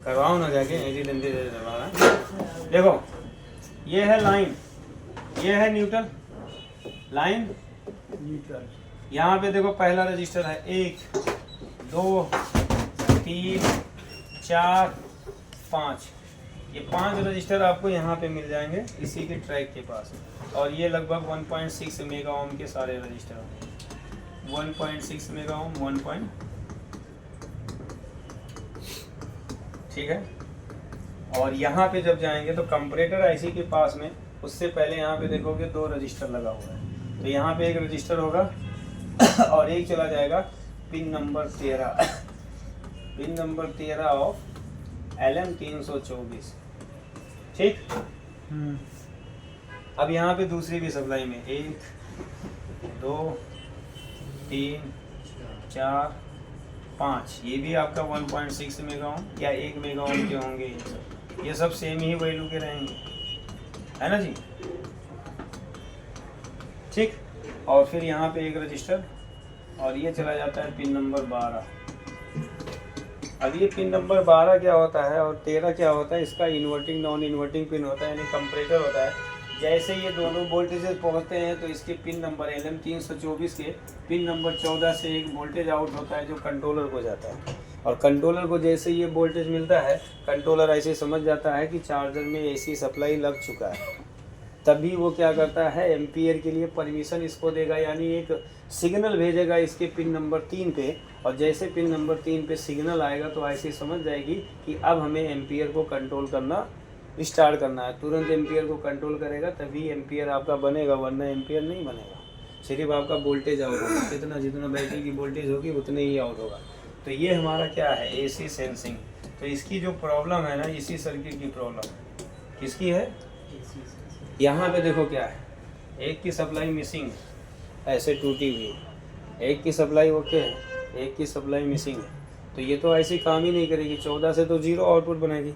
करवाओ ना जाके, ऐसी डंडे दे रहा है। देखो ये है लाइन, ये है न्यूट्रल लाइन न्यूट्रल। यहाँ पे देखो पहला रजिस्टर है 1 2 3 4 5, ये 5 रजिस्टर आपको यहाँ पे मिल जाएंगे इसी के ट्रैक के पास। और ये लगभग 1.6 मेगा ओम के सारे रजिस्टर होंगे। 1.6 मेगा ओम 1. ठीक है। और यहाँ पे जब जाएंगे तो कंपरेटर आईसी के पास में, उससे पहले यहाँ पे देखोगे 2 रजिस्टर लगा हुआ है। तो यहाँ पे एक रजिस्टर होगा और एक चला जाएगा pin number 13 pin number 13 of LM324। ठीक। अब यहाँ पे दूसरी भी सप्लाई में 1 2 3 4 5, ये भी आपका 1.6 मेगा ओम या 1 मेगा ओम के होंगे। ये सब सेम ही वैल्यू के रहेंगे, है ना जी। ठीक। और फिर यहाँ पे एक रजिस्टर और ये चला जाता है पिन नंबर 12। अब ये पिन नंबर 12 क्या होता है और 13 क्या होता है, इसका इन्वर्टिंग नॉन इन्वर्टिंग पिन होता है, यानी कंपरेटर होता है। जैसे ये दोनों वोल्टेजेस पहुंचते हैं तो इसके पिन नंबर LM324 के पिन नंबर 14 से एक वोल्टेज आउट होता है जो कंट्रोलर को जाता है। और कंट्रोलर को जैसे ये वोल्टेज मिलता है, कंट्रोलर ऐसे समझ जाता है कि चार्जर में एसी सप्लाई लग चुका है। तभी वो क्या करता है, एम्पियर के लिए परमिशन इसको देगा, यानी एक सिग्नल भेजेगा इसके पिन नंबर 3 पे। और जैसे पिन नंबर 3 पे सिग्नल आएगा तो ऐसे समझ जाएगी कि अब हमें एम्पियर को कंट्रोल करना स्टार्ट करना है। तुरंत एम्पियर को कंट्रोल करेगा तभी एम्पियर आपका बनेगा, वरना एम्पियर नहीं बनेगा। सिर्फ आपका वोल्टेज आउट होगा, कितना जितना बैटरी की वोल्टेज होगी उतने ही आउट होगा। तो ये हमारा क्या है, एसी सेंसिंग। तो इसकी जो प्रॉब्लम है ना, इसी सर्किट की प्रॉब्लम किसकी है। यहाँ पे देखो क्या है, एक की सप्लाई मिसिंग ऐसे टूटी हुई, एक की सप्लाई ओके है, एक की सप्लाई मिसिंग है। तो ये तो ऐसी काम ही नहीं करेगी, 14 से तो 0 आउटपुट बनेगी।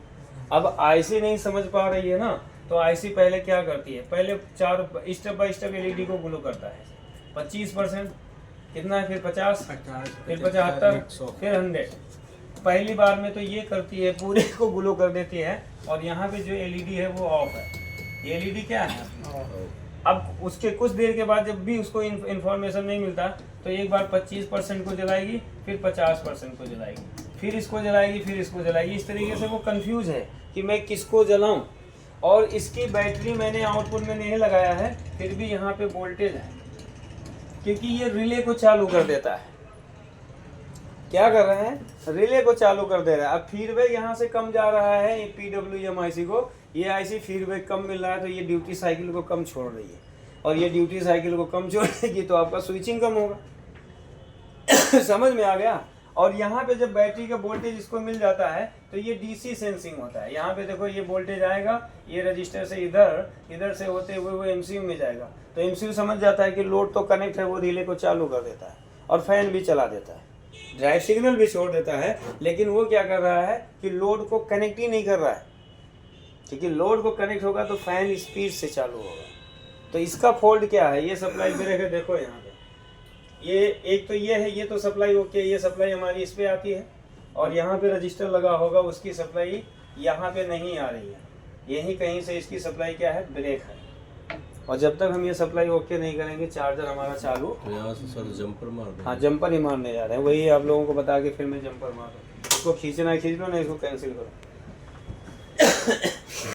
अब आईसी नहीं समझ पा रही है ना, तो आईसी पहले क्या करती है, पहले 4 स्टेप बाय स्टेप एलईडी को ग्लो करता है। 25% कितना है, फिर 50, फिर 75, फिर 100। पहली बार में तो ये करती है, पूरे को ग्लो कर देती है। और यहाँ पे जो एलईडी है वो ऑफ है, ये एलईडी क्या है। अब उसके कुछ देर के बाद जब भी उसको इन्फॉर्मेशन नहीं मिलता तो एक बार 25% को जलाएगी, फिर 50% को जलाएगी, फिर इसको जलाएगी, फिर इसको जलाएगी। इस तरीके से वो कंफ्यूज है कि मैं किसको जलाऊं। और इसकी बैटरी मैंने आउटपुट में नहीं लगाया है, फिर भी यहाँ पे वोल्टेज है, क्योंकि ये रिले को चालू कर देता है। क्या कर रहे हैं, रिले को चालू कर दे रहा है। अब फीडबैक यहाँ से कम जा रहा है PWM आईसी को, ये आईसी फीडबैक कम मिल रहा है तो ये ड्यूटी साइकिल को कम छोड़ रही है। और ये ड्यूटी साइकिल को कम छोड़ेगी तो आपका स्विचिंग कम होगा। समझ में आ गया। और यहाँ पे जब बैटरी का वोल्टेज इसको मिल जाता है तो ये डीसी सेंसिंग होता है। यहाँ पे देखो ये वोल्टेज आएगा, ये रजिस्टर से इधर से होते हुए वो एमसीयू में जाएगा। तो एमसीयू समझ जाता है कि लोड तो कनेक्ट है, वो रिले को चालू कर देता है और फैन भी चला देता है, ड्राइव सिग्नल भी छोड़ देता है। लेकिन वो क्या कर रहा है कि लोड को कनेक्ट ही नहीं कर रहा है, क्योंकि लोड को कनेक्ट होगा तो फैन स्पीड से चालू होगा। तो इसका फॉल्ट क्या है, ये सप्लाई ब्रेक है। देखो यहाँ पे ये एक तो ये है, ये तो सप्लाई ओके, ये सप्लाई हमारी इस पे आती है। और यहाँ पे रजिस्टर लगा होगा, उसकी सप्लाई यहाँ पे नहीं आ रही है, यहीं कहीं से इसकी सप्लाई क्या है, ब्रेक है। और जब तक हम ये सप्लाई ओके नहीं करेंगे चार्जर हमारा चालू। तो यहाँ से सर जंपर मार दो। हाँ जंपर ही मारने जा रहे हैं, वही आप लोगों को बता के फिर मैं जंपर मार दूँ। इसको खींचना है खींच लो, नहीं इसको कैंसिल करो।